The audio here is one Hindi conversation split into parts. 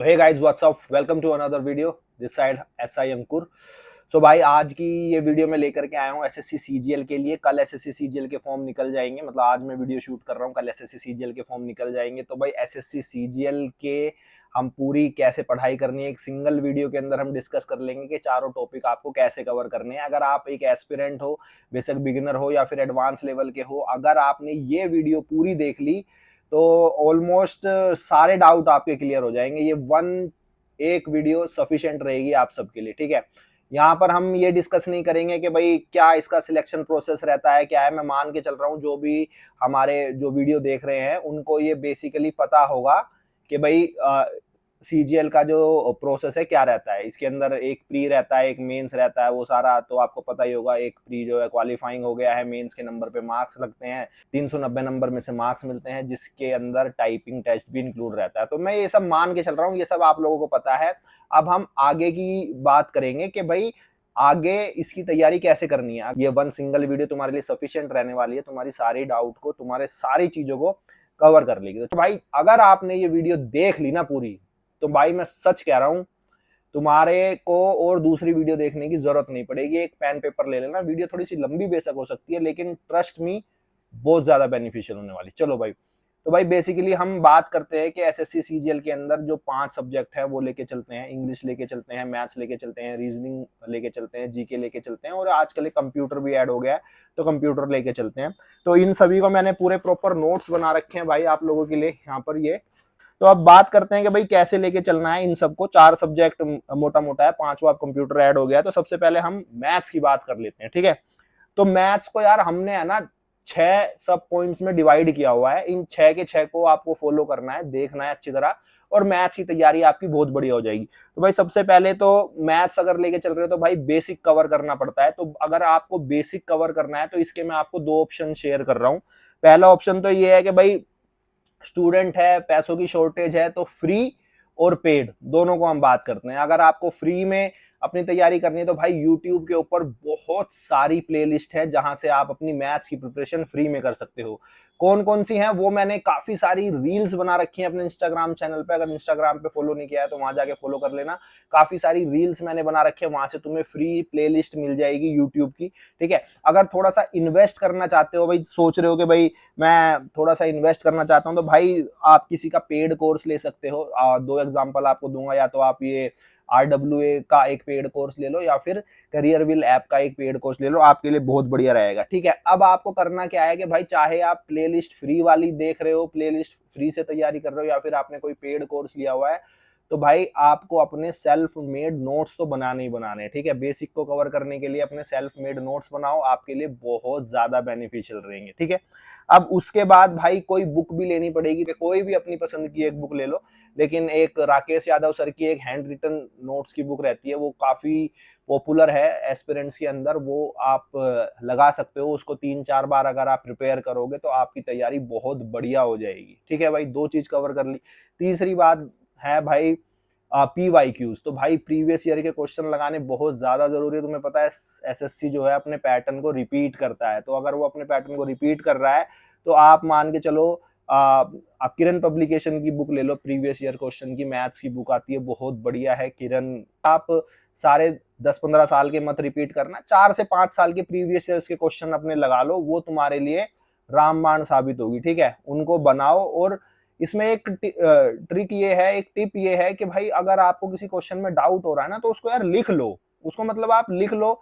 Hey guys what's up, welcome to another video. This side SI Ankur. So भाई आज की ये वीडियो में लेकर के आया हूँ एसएससी सीजीएल के लिए। कल एसएससी सीजीएल के फॉर्म निकल जाएंगे, मतलब आज मैं वीडियो शूट कर रहा हूँ, कल एसएससी सीजीएल के फॉर्म निकल जाएंगे। तो भाई एसएससी सीजीएल के हम पूरी कैसे पढ़ाई करनी है एक सिंगल वीडियो के अंदर हम डिस्कस कर लेंगे कि चारों टॉपिक आपको कैसे कवर करने हैं। अगर आप एक एस्पिरेंट हो, बेसिक बिगिनर हो या फिर एडवांस लेवल के हो, अगर आपने ये वीडियो पूरी देख ली तो ऑलमोस्ट सारे डाउट आपके क्लियर हो जाएंगे। ये एक वीडियो सफिशिएंट रहेगी आप सबके लिए, ठीक है। यहाँ पर हम ये डिस्कस नहीं करेंगे कि भाई क्या इसका सिलेक्शन प्रोसेस रहता है, क्या है। मैं मान के चल रहा हूँ जो भी हमारे जो वीडियो देख रहे हैं उनको ये बेसिकली पता होगा कि भाई सीजीएल का जो प्रोसेस है क्या रहता है। इसके अंदर एक प्री रहता है, एक मेंस रहता है, वो सारा तो आपको पता ही होगा। एक प्री जो है क्वालिफाइंग हो गया है, मेंस के नंबर पे मार्क्स लगते हैं, 390 नंबर में से मार्क्स मिलते हैं, जिसके अंदर टाइपिंग टेस्ट भी इंक्लूड रहता है। तो मैं ये सब मान के चल रहा हूँ, ये सब आप लोगों को पता है। अब हम आगे की बात करेंगे कि भाई आगे इसकी तैयारी कैसे करनी है। ये वन सिंगल वीडियो तुम्हारे लिए सफिशिएंट रहने वाली है, तुम्हारी सारी डाउट को, तुम्हारे सारी चीजों को कवर कर लेगी। तो भाई अगर आपने ये वीडियो देख ली ना पूरी, तो भाई मैं सच कह रहा हूं, तुम्हारे को और दूसरी वीडियो देखने की जरूरत नहीं पड़ेगी। एक पेन पेपर ले लेना। वीडियो थोड़ी सी लंबी बेशक हो सकती है, लेकिन ट्रस्ट मी बहुत ज्यादा बेनिफिशियल होने वाली। चलो भाई, तो भाई बेसिकली हम बात करते हैं कि एसएससी सीजीएल के अंदर जो 5 सब्जेक्ट है वो लेके चलते हैं। इंग्लिश लेके चलते हैं, मैथ्स लेके चलते हैं, रीजनिंग लेके चलते हैं, जीके लेके चलते हैं, और आजकल कंप्यूटर भी ऐड हो गया है तो कंप्यूटर लेके चलते हैं। तो इन सभी को मैंने पूरे प्रॉपर नोट्स बना रखे हैं भाई आप लोगों के लिए यहाँ पर ये। तो अब बात करते हैं कि भाई कैसे लेके चलना है इन सबको। 4 सब्जेक्ट मोटा मोटा है, 5वां कंप्यूटर ऐड हो गया। तो सबसे पहले हम मैथ्स की बात कर लेते हैं, ठीक है। तो मैथ्स को यार हमने है ना 6 सब पॉइंट्स में डिवाइड किया हुआ है। इन 6 के 6 को आपको फॉलो करना है, देखना है अच्छी तरह, और मैथ्स की तैयारी आपकी बहुत बढ़िया हो जाएगी। तो भाई सबसे पहले तो मैथ्स अगर लेके चल रहे हो तो भाई बेसिक कवर करना पड़ता है। तो अगर आपको बेसिक कवर करना है तो इसके मैं आपको 2 ऑप्शन शेयर कर रहा हूं। पहला ऑप्शन तो ये है कि भाई स्टूडेंट है, पैसों की शॉर्टेज है, तो फ्री और पेड दोनों को हम बात करते हैं। अगर आपको फ्री में अपनी तैयारी करनी है तो भाई यूट्यूब के ऊपर बहुत सारी प्लेलिस्ट है जहां से आप अपनी मैथ्स की प्रिपरेशन फ्री में कर सकते हो। कौन कौन सी हैं वो मैंने काफी सारी रील्स बना रखी हैं अपने इंस्टाग्राम चैनल पे। अगर इंस्टाग्राम पे फॉलो नहीं किया है तो वहां जाके फॉलो कर लेना। काफी सारी रील्स मैंने बना रखी है, वहां से तुम्हें फ्री प्लेलिस्ट मिल जाएगी यूट्यूब की, ठीक है। अगर थोड़ा सा इन्वेस्ट करना चाहते हो, भाई सोच रहे हो कि भाई मैं थोड़ा सा इन्वेस्ट करना चाहता हूं, तो भाई आप किसी का पेड कोर्स ले सकते हो। 2 एग्जांपल आपको दूंगा, या तो आप ये आरडब्ल्यूए का एक पेड कोर्स ले लो या फिर करियर विल ऐप का एक पेड कोर्स ले लो, आपके लिए बहुत बढ़िया रहेगा, ठीक है। अब आपको करना क्या है कि भाई चाहे आप प्लेलिस्ट फ्री वाली देख रहे हो, प्लेलिस्ट फ्री से तैयारी कर रहे हो, या फिर आपने कोई पेड कोर्स लिया हुआ है, तो भाई आपको अपने सेल्फ मेड नोट्स तो बनाने ही बनाने, ठीक है। बेसिक को कवर करने के लिए अपने सेल्फ मेड नोट्स बनाओ, आपके लिए बहुत ज्यादा बेनिफिशियल रहेंगे, ठीक है। अब उसके बाद भाई कोई बुक भी लेनी पड़ेगी, कोई भी अपनी पसंद की एक बुक ले लो। लेकिन एक राकेश यादव सर की एक हैंड रिटन नोट्स की बुक रहती है, वो काफी पॉपुलर है एस्पिरेंट्स के अंदर, वो आप लगा सकते हो। उसको 3-4 बार अगर आप प्रिपेयर करोगे तो आपकी तैयारी बहुत बढ़िया हो जाएगी, ठीक है भाई। 2 चीज कवर कर ली। तीसरी बात है भाई PYQs। तो भाई प्रीवियस ईयर के क्वेश्चन लगाने बहुत ज्यादा जरूरी है। तुम्हें पता है एसएससी जो है अपने पैटर्न को रिपीट करता है, तो अगर वो अपने पैटर्न को रिपीट कर रहा है तो आप मान के चलो आप किरण पब्लिकेशन की बुक ले लो, प्रीवियस ईयर क्वेश्चन की मैथ्स की बुक आती है, बहुत बढ़िया है किरण। आप सारे 10-15 साल के मत रिपीट करना, 4 से 5 साल के प्रीवियस ईयर्स के क्वेश्चन अपने लगा लो, वो तुम्हारे लिए रामबाण साबित होगी, ठीक है। उनको बनाओ। और इसमें एक ट्रिक ये है, एक टिप ये है कि भाई अगर आपको किसी क्वेश्चन में डाउट हो रहा है ना, तो उसको यार लिख लो। उसको मतलब आप लिख लो।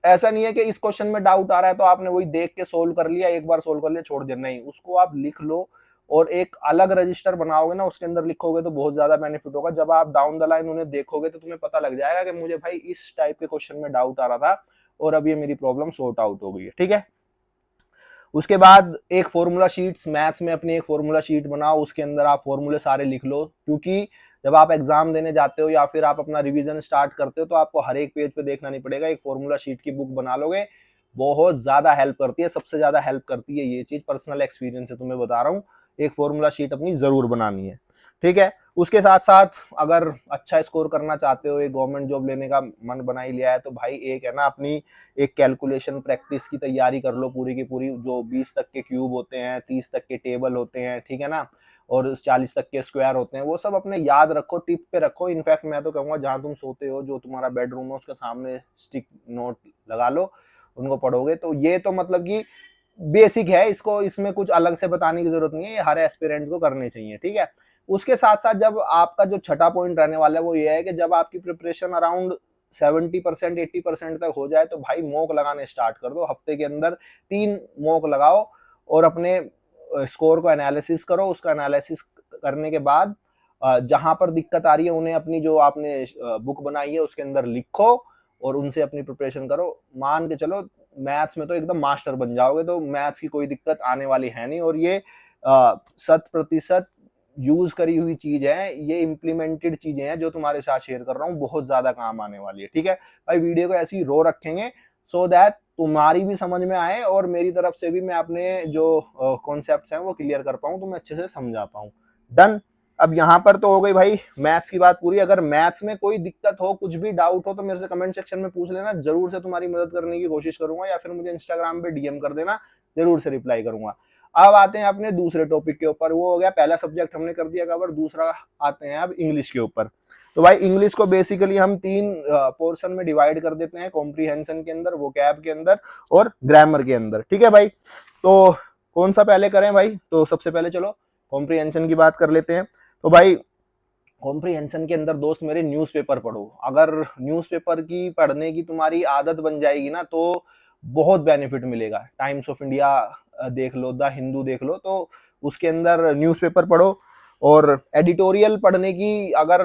ऐसा नहीं है कि इस क्वेश्चन में डाउट आ रहा है तो आपने वही देख के सोल्व कर लिया, एक बार सोल्व कर लिया छोड़ दिया, नहीं, उसको आप लिख लो। और एक अलग रजिस्टर बनाओगे ना, उसके अंदर लिखोगे तो बहुत ज्यादा बेनिफिट होगा। जब आप डाउन द लाइन उन्हें देखोगे तो तुम्हें पता लग जाएगा कि मुझे भाई इस टाइप के क्वेश्चन में डाउट आ रहा था और अब ये मेरी प्रॉब्लम सॉर्ट आउट हो गई है, ठीक है। उसके बाद एक फॉर्मूला शीट्स, मैथ्स में अपनी एक फॉर्मूला शीट बनाओ, उसके अंदर आप फॉर्मूले सारे लिख लो। क्योंकि जब आप एग्जाम देने जाते हो या फिर आप अपना रिवीजन स्टार्ट करते हो तो आपको हर एक पेज पे देखना नहीं पड़ेगा। एक फॉर्मूला शीट की बुक बना लोगे, बहुत ज्यादा हेल्प करती है। सबसे ज्यादा हेल्प करती है ये चीज, पर्सनल एक्सपीरियंस से तुम्हें बता रहा हूँ। एक फॉर्मूला शीट अपनी जरूर बनानी है, ठीक है। उसके साथ साथ अगर अच्छा स्कोर करना चाहते हो, एक गवर्नमेंट जॉब लेने का मन बना ही लिया है, तो भाई एक है ना अपनी एक कैलकुलेशन प्रैक्टिस की तैयारी कर लो पूरी की पूरी। जो 20 तक के क्यूब होते हैं, 30 तक के टेबल होते हैं, ठीक है ना। और 40 तक के स्क्वायर होते हैं, वो सब अपने याद रखो, टिप पे रखो। इनफैक्ट मैं तो कहूँगा जहाँ तुम सोते हो, जो तुम्हारा बेडरूम है उसके सामने स्टिक नोट लगा लो, उनको पढ़ोगे। तो ये तो मतलब कि बेसिक है, इसको इसमें कुछ अलग से बताने की जरूरत नहीं है, ये हर एस्पिरेंट को करने चाहिए, ठीक है। उसके साथ साथ जब आपका जो छठा पॉइंट रहने वाला है वो ये है कि जब आपकी प्रिपरेशन अराउंड 70% 80% तक हो जाए तो भाई मॉक लगाने स्टार्ट कर दो। हफ्ते के अंदर 3 मॉक लगाओ और अपने स्कोर को एनालिसिस करो। उसका एनालिसिस करने के बाद जहां पर दिक्कत आ रही है उन्हें अपनी जो आपने बुक बनाई है उसके अंदर लिखो और उनसे अपनी प्रिपरेशन करो। मान के चलो मैथ्स में तो एकदम मास्टर बन जाओगे, तो मैथ्स की कोई दिक्कत आने वाली है नहीं। और ये 100% यूज करी हुई चीज है, ये इम्प्लीमेंटेड चीजें हैं जो तुम्हारे साथ शेयर कर रहा हूँ, बहुत ज्यादा काम आने वाली है, ठीक है भाई। वीडियो को ऐसे ही रो रखेंगे सो दैट तुम्हारी भी समझ में आए और मेरी तरफ से भी मैं अपने जो कॉन्सेप्ट्स हैं वो क्लियर कर पाऊँ, तो मैं अच्छे से समझा पाऊँ। डन। अब यहाँ पर तो हो गई भाई मैथ्स की बात पूरी। अगर मैथ्स में कोई दिक्कत हो, कुछ भी डाउट हो, तो मेरे से कमेंट सेक्शन में पूछ लेना, जरूर से तुम्हारी मदद करने की कोशिश करूंगा, या फिर मुझे इंस्टाग्राम पे डीएम कर देना, जरूर से रिप्लाई करूंगा। अब आते हैं अपने दूसरे टॉपिक के ऊपर। वो हो गया पहला सब्जेक्ट हमने कर दिया कवर, दूसरा आते हैं अब इंग्लिश के ऊपर। तो भाई इंग्लिश को बेसिकली हम 3 पोर्शन में डिवाइड कर देते हैं, कॉम्प्रीहेंशन के अंदर, वोकैब के अंदर और ग्रामर के अंदर, ठीक है भाई। तो कौन सा पहले करें भाई? तो सबसे पहले चलो कॉम्प्रीहेंशन की बात कर लेते हैं। तो भाई कॉम्प्रीहेंशन के अंदर दोस्त मेरे न्यूज़पेपर पढ़ो। अगर न्यूज़पेपर की पढ़ने की तुम्हारी आदत बन जाएगी ना तो बहुत बेनिफिट मिलेगा। टाइम्स ऑफ इंडिया देख लो, द हिंदू देख लो, तो उसके अंदर न्यूज़पेपर पढ़ो। और एडिटोरियल पढ़ने की अगर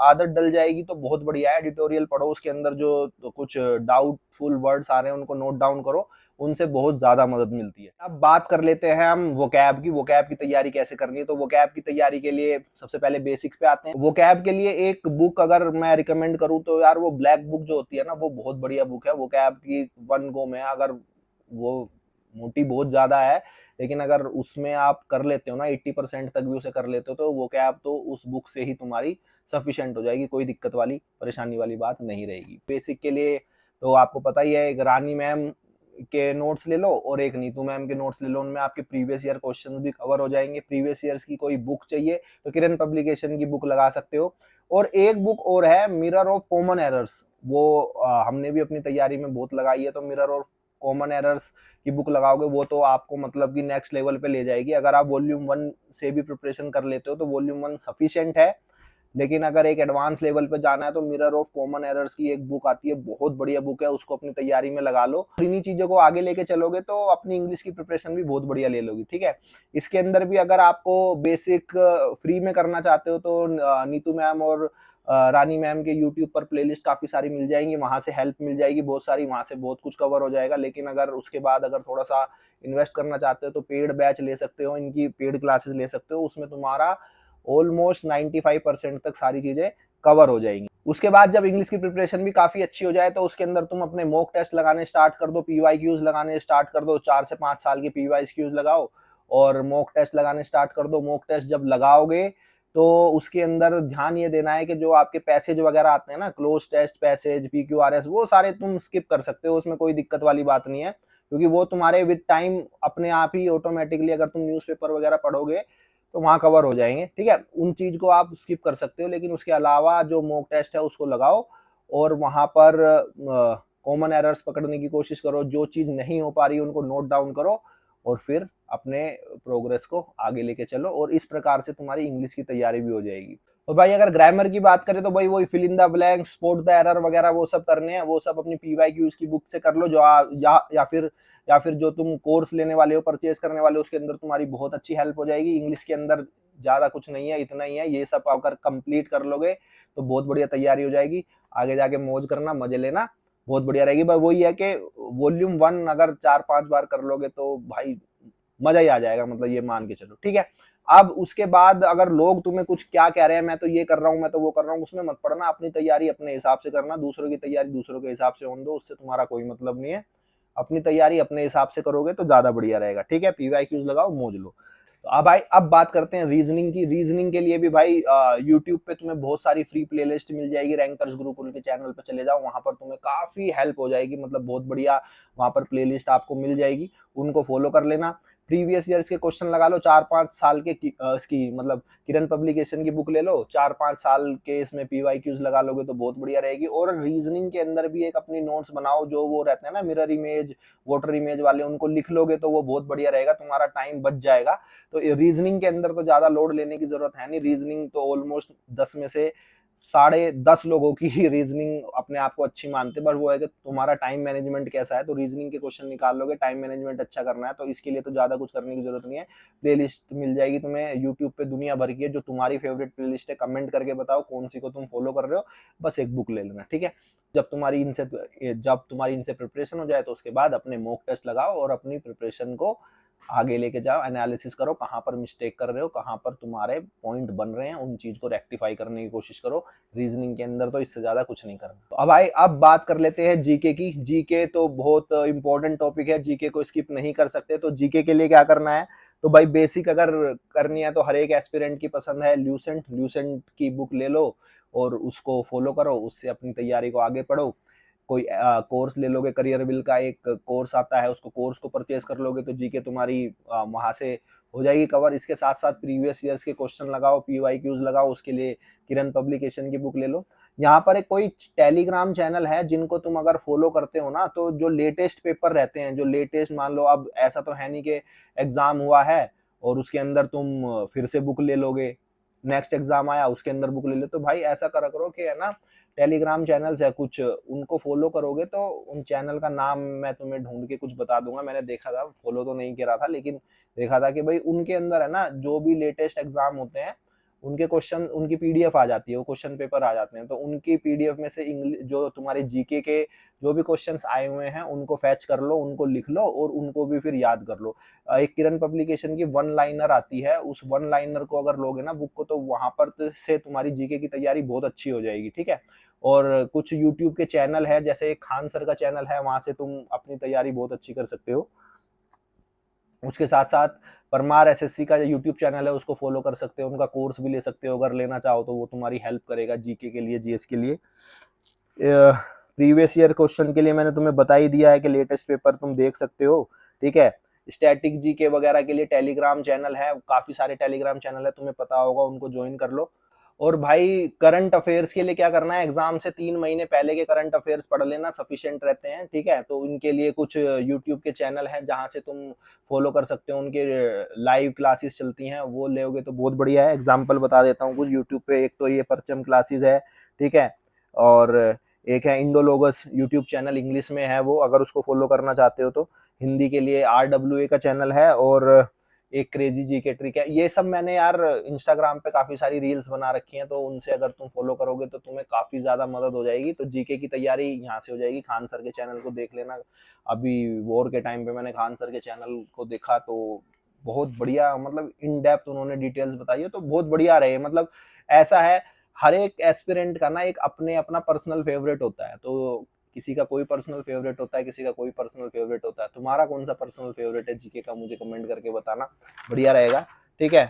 आदत डल जाएगी तो बहुत बढ़िया है, एडिटोरियल पढ़ो, उसके अंदर जो तो कुछ डाउटफुल वर्ड्स आ रहे हैं उनको नोट डाउन करो, उनसे बहुत ज्यादा मदद मिलती है। अब बात कर लेते हैं हम वोकैब की। वोकैब की तैयारी कैसे करनी है? तो वोकैब की तैयारी के लिए सबसे पहले बेसिक्स पे आते हैं। वोकैब के लिए एक बुक अगर मैं रिकमेंड करूं तो यार वो ब्लैक बुक जो होती है ना, वो बहुत बढ़िया बुक है वोकैब की। वन गो में, अगर वो मोटी बहुत ज्यादा है लेकिन अगर उसमें आप कर लेते हो ना 80% तक भी उसे कर लेते हो, तो वोकैब तो उस बुक से ही तुम्हारी सफिशिएंट हो जाएगी, कोई दिक्कत वाली परेशानी वाली बात नहीं रहेगी। बेसिक के लिए तो आपको पता ही है, एक रानी मैम के नोट्स ले लो और एक नीतू मैम के नोट्स ले लो, उनमें आपके प्रीवियस ईयर क्वेश्चन भी कवर हो जाएंगे। प्रीवियस ईयर्स की कोई बुक चाहिए तो किरण पब्लिकेशन की बुक लगा सकते हो। और एक बुक और है, मिरर ऑफ कॉमन एरर्स, वो हमने भी अपनी तैयारी में बहुत लगाई है। तो मिरर ऑफ कॉमन एरर्स की बुक लगाओगे वो तो आपको मतलब कि नेक्स्ट लेवल पे ले जाएगी। अगर आप वॉल्यूम 1 से भी प्रिपरेशन कर लेते हो तो वॉल्यूम 1 सफिशिएंट है, लेकिन अगर एक एडवांस लेवल पे जाना है तो मिरर ऑफ कॉमन एरर्स की एक बुक आती है, बहुत बढ़िया बुक है, उसको अपनी तैयारी में लगा लो। इन्हीं चीजों को आगे लेके चलोगे तो अपनी इंग्लिश की प्रिपरेशन भी बहुत बढ़िया ले लोगी, ठीक है। इसके अंदर भी अगर आपको बेसिक फ्री में करना चाहते हो तो नीतू मैम और रानी मैम के यूट्यूब पर प्लेलिस्ट काफी सारी मिल जाएंगी, वहां से हेल्प मिल जाएगी बहुत सारी, वहां से बहुत कुछ कवर हो जाएगा। लेकिन अगर उसके बाद अगर थोड़ा सा इन्वेस्ट करना चाहते हो तो पेड बैच ले सकते हो, इनकी पेड क्लासेस ले सकते हो, उसमें तुम्हारा ऑलमोस्ट 95% तक सारी चीजें कवर हो जाएंगी। उसके बाद जब इंग्लिश की प्रिपरेशन भी काफी अच्छी हो जाए तो उसके अंदर तुम अपने मॉक टेस्ट लगाने स्टार्ट कर दो, पीवाईक्यूज लगाने स्टार्ट कर दो। 4 से 5 साल के पीवाईक्यूज लगाओ और मॉक टेस्ट लगाने स्टार्ट कर दो। मॉक टेस्ट जब लगाओगे तो उसके अंदर ध्यान ये देना है कि जो आपके पैसेज वगैरह आते हैं ना, क्लोज टेस्ट पैसेज, पीक्यूआरएस, वो सारे तुम स्किप कर सकते हो, उसमें कोई दिक्कत वाली बात नहीं है, क्योंकि वो तुम्हारे विद टाइम अपने आप ही ऑटोमेटिकली अगर तुम न्यूज़पेपर वगैरह पढ़ोगे तो वहां कवर हो जाएंगे, ठीक है। उन चीज को आप स्किप कर सकते हो, लेकिन उसके अलावा जो मॉक टेस्ट है उसको लगाओ और वहां पर कॉमन एरर्स पकड़ने की कोशिश करो। जो चीज नहीं हो पा रही है उनको नोट डाउन करो और फिर अपने प्रोग्रेस को आगे लेके चलो, और इस प्रकार से तुम्हारी इंग्लिश की तैयारी भी हो जाएगी। और भाई अगर ग्रामर की बात करें तो भाई वही fill in the blank, spot the error वगैरह वो सब करने हैं, वो सब अपनी पीवाईक्यूज की बुक से कर लो, जो या फिर जो तुम कोर्स लेने वाले हो, परचेज करने वाले हो, उसके अंदर तुम्हारी बहुत अच्छी हेल्प हो जाएगी। इंग्लिश के अंदर ज्यादा कुछ नहीं है, इतना ही है, ये सब अगर कंप्लीट कर लोगे तो बहुत बढ़िया तैयारी हो जाएगी। आगे जाके मौज करना, मजे लेना, बहुत बढ़िया रहेगी। भाई वही है कि वॉल्यूम 1 अगर 4-5 बार कर लोगे तो भाई मजा ही आ जाएगा, मतलब ये मान के चलो, ठीक है। अब उसके बाद अगर लोग तुम्हें कुछ क्या कह रहे हैं, मैं तो ये कर रहा हूँ, मैं तो वो कर रहा हूँ, उसमें मत पड़ना। अपनी तैयारी अपने हिसाब से करना, दूसरों की तैयारी दूसरों के हिसाब से होने दो, उससे तुम्हारा कोई मतलब नहीं है। अपनी तैयारी अपने हिसाब से करोगे तो ज्यादा बढ़िया रहेगा, ठीक है। पीवाईक्यूज लगाओ, मौज लो। तो अब भाई अब बात करते हैं रीजनिंग की। रीजनिंग के लिए भी भाई यूट्यूब पे तुम्हें बहुत सारी फ्री प्लेलिस्ट मिल जाएगी। रैंकर्स गुरुकुल के चैनल पे चले जाओ, वहां पर तुम्हें काफी हेल्प हो जाएगी, मतलब बहुत बढ़िया वहां पर प्लेलिस्ट आपको मिल जाएगी, उनको फॉलो कर लेना। प्रीवियस ईयर्स के क्वेश्चन लगा लो, 4-5 साल के इसकी मतलब किरण पब्लिकेशन की बुक ले लो, 4-5 साल के इसमें PYQs लगा लोगे तो बहुत बढ़िया रहेगी। और रीजनिंग के अंदर भी एक अपनी नोट्स बनाओ, जो वो रहते हैं ना मिरर इमेज, वाटर इमेज वाले, उनको लिख लोगे तो वो बहुत बढ़िया रहेगा, तुम्हारा टाइम बच जाएगा। तो रीजनिंग के अंदर तो ज्यादा लोड लेने की जरूरत है नहीं, रीजनिंग तो ऑलमोस्ट 10 में से 10.5 लोगों की ही रीजनिंग अपने आप को अच्छी मानते, बट वो है कि तुम्हारा टाइम मैनेजमेंट कैसा है। तो रीजनिंग के क्वेश्चन निकाल लोगे, टाइम मैनेजमेंट अच्छा करना है तो इसके लिए तो ज्यादा कुछ करने की जरूरत नहीं है। प्लेलिस्ट मिल जाएगी तुम्हें यूट्यूब पे दुनिया भर की है, जो तुम्हारी फेवरेट प्लेलिस्ट है कमेंट करके बताओ कौन सी को तुम फॉलो कर रहे हो, बस एक बुक ले लेना, ठीक है। जब तुम्हारी इनसे प्रिपरेशन हो जाए तो उसके बाद अपने मॉक टेस्ट लगाओ और अपनी प्रिपरेशन को आगे लेके जाओ, एनालिसिस करो कहाँ पर मिस्टेक कर रहे हो, कहाँ पर तुम्हारे पॉइंट बन रहे हैं, उन चीज को रेक्टिफाई करने की कोशिश करो। रीजनिंग के अंदर तो इससे ज्यादा कुछ नहीं करना। तो अब भाई अब बात कर लेते हैं जीके की। जीके तो बहुत इंपॉर्टेंट टॉपिक है, जीके को स्किप नहीं कर सकते। तो जीके के लिए क्या करना है, तो भाई बेसिक अगर करनी है तो हर एक एस्पिरेंट की पसंद है ल्यूसेंट की बुक ले लो और उसको फॉलो करो, उससे अपनी तैयारी को आगे पढ़ो। कोई कोर्स ले लोगे, करियर बिल का एक कोर्स आता है, उसको कोर्स को परचेज कर लोगे तो जीके तुम्हारी वहां से हो जाएगी कवर। इसके साथ साथ प्रीवियस ईयर्स के क्वेश्चन लगाओ, PYQs लगाओ, उसके लिए किरण पब्लिकेशन की बुक ले लो। यहाँ पर एक कोई टेलीग्राम चैनल है जिनको तुम अगर फॉलो करते हो ना, तो जो लेटेस्ट पेपर रहते हैं, जो लेटेस्ट, मान लो अब ऐसा तो है नहीं कि एग्जाम हुआ है और उसके अंदर तुम फिर से बुक ले लोगे, नेक्स्ट एग्जाम आया उसके अंदर बुक ले लो। तो भाई ऐसा करा करो कि है ना, टेलीग्राम चैनल्स है कुछ, उनको फॉलो करोगे तो उन चैनल का नाम मैं तुम्हें ढूंढ के कुछ बता दूंगा। मैंने देखा था, फॉलो तो नहीं किया था लेकिन देखा था कि भाई उनके अंदर है ना, जो भी लेटेस्ट एग्जाम होते हैं उनके क्वेश्चन, उनकी PDF आ जाती है, वो क्वेश्चन पेपर आ जाते हैं, तो उनकी PDF में से इंग्लिश जो तुम्हारे जीके के जो भी क्वेश्चंस आए हुए हैं उनको फैच कर लो, उनको लिख लो और उनको भी फिर याद कर लो। एक किरण पब्लिकेशन की वन लाइनर आती है, उस वन लाइनर को अगर लोगे ना बुक को, तो वहां पर से तुम्हारी जीके की तैयारी बहुत अच्छी हो जाएगी, ठीक है। और कुछ यूट्यूब के चैनल है, जैसे खान सर का चैनल है, वहां से तुम अपनी तैयारी बहुत अच्छी कर सकते हो। उसके साथ साथ परमार SSC का यूट्यूब चैनल है, उसको फॉलो कर सकते हो, उनका कोर्स भी ले सकते हो अगर लेना चाहो तो, वो तुम्हारी हेल्प करेगा जीके के लिए, GS के लिए। प्रीवियस ईयर क्वेश्चन के लिए मैंने तुम्हें बता ही दिया है कि लेटेस्ट पेपर तुम देख सकते हो, ठीक है। स्टैटिक जीके वगैरह के लिए टेलीग्राम चैनल है, काफी सारे टेलीग्राम चैनल है, तुम्हें पता होगा, उनको ज्वाइन कर लो। और भाई करंट अफेयर्स के लिए क्या करना है, एग्जाम से 3 महीने पहले के करंट अफेयर्स पढ़ लेना, सफिशिएंट रहते हैं, ठीक है। तो इनके लिए कुछ यूट्यूब के चैनल हैं जहां से तुम फॉलो कर सकते हो, उनके लाइव क्लासेस चलती हैं, वो लोगे तो बहुत बढ़िया है। एग्जाम्पल बता देता हूँ कुछ यूट्यूब पे, एक तो ये परचम क्लासेस है, ठीक है, और एक है इंडोलॉगस यूट्यूब चैनल, इंग्लिश में है वो, अगर उसको फॉलो करना चाहते हो तो। हिंदी के लिए RWA का चैनल है, और एक क्रेजी जीके ट्रिक है। ये सब मैंने यार इंस्टाग्राम पे काफी सारी रील्स बना रखी हैं, तो उनसे अगर तुम फॉलो करोगे तो तुम्हें काफी ज्यादा मदद हो जाएगी। तो जीके की तैयारी यहाँ से हो जाएगी। खान सर के चैनल को देख लेना, अभी वॉर के टाइम पे मैंने खान सर के चैनल को देखा तो बहुत बढ़िया, मतलब इन डेप्थ उन्होंने डिटेल्स बताई है, तो बहुत बढ़िया रहे। मतलब ऐसा है, हर एक एस्पिरेंट का ना एक अपना पर्सनल फेवरेट होता है, तो किसी का कोई पर्सनल फेवरेट होता है, किसी का कोई पर्सनल फेवरेट होता है। तुम्हारा कौन सा पर्सनल फेवरेट है जीके का, मुझे कमेंट करके बताना, बढ़िया रहेगा, ठीक है।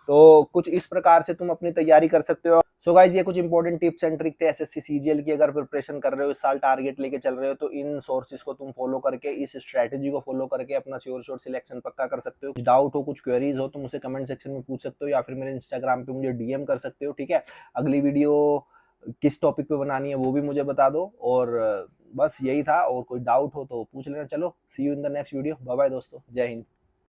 तो कुछ इस प्रकार से तुम अपनी तैयारी कर सकते हो। सो गाइज, ये कुछ इंपॉर्टेंट टिप्स एंड ट्रिक थे SSC CGL की। अगर प्रिपरेशन कर रहे हो, इस साल टारगेट लेके चल रहे हो, तो इन सोर्सेज को तुम फॉलो करके, इस स्ट्रेटेजी को फॉलो करके अपना श्योर सिलेक्शन पक्का कर सकते हो। कुछ डाउट हो, कुछ क्वेरीज हो, तो मुझसे कमेंट सेक्शन में पूछ सकते हो, या फिर मेरे इंस्टाग्राम पे मुझे DM कर सकते हो, ठीक है। अगली वीडियो किस टॉपिक पे बनानी है वो भी मुझे बता दो। और बस यही था, और कोई डाउट हो तो पूछ लेना। चलो, see you in the next video, bye bye दोस्तों, जय हिंद।